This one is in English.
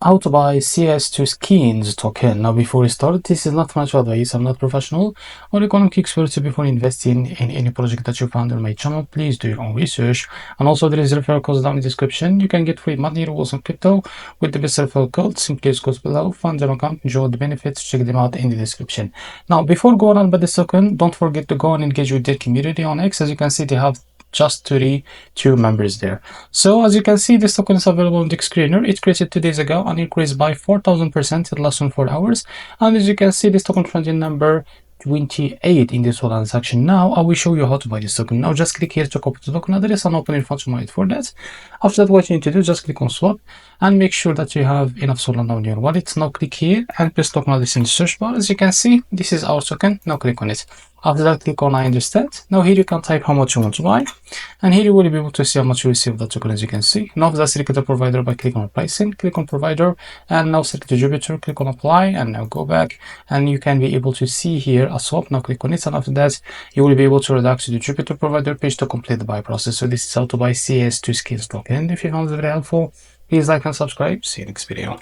how to buy cs2skins token. Now before we start, this is not financial advice. I'm not professional or economic expert, so before investing in any project that you found on my channel, please do your own research. And also there is referral codes down in the description. You can get free money rewards on crypto with the best referral code. Simply use codes below, fund them account, enjoy the benefits, check them out in the description. Now before going on by this token, don't forget to go and engage with their community on X. As you can see, they have just 32 members there. So as you can see, this token is available on the screener. It created 2 days ago and increased by 4000% in less than 4 hours. And as you can see, this token trending number 28 in this whole transaction. Now I will show you how to buy this token. Now just click here to copy the token address and open your function wallet for that. After that, what you need to do, just click on swap and make sure that you have enough Solana on your wallet. Now click here and press token address in the search bar. As you can see, this is our token. Now click on it. After that, click on I understand. Now here you can type how much you want to buy, and here you will be able to see how much you receive that token. As you can see, now just select the provider by clicking on pricing, click on provider, and now select the Jupiter, click on apply, and now go back, and you can be able to see here a swap. Now click on it, and after that you will be able to redirect to the Jupiter provider page to complete the buy process. So this is how to buy cs2skins token. If you found it very helpful, please like and subscribe. See you next video.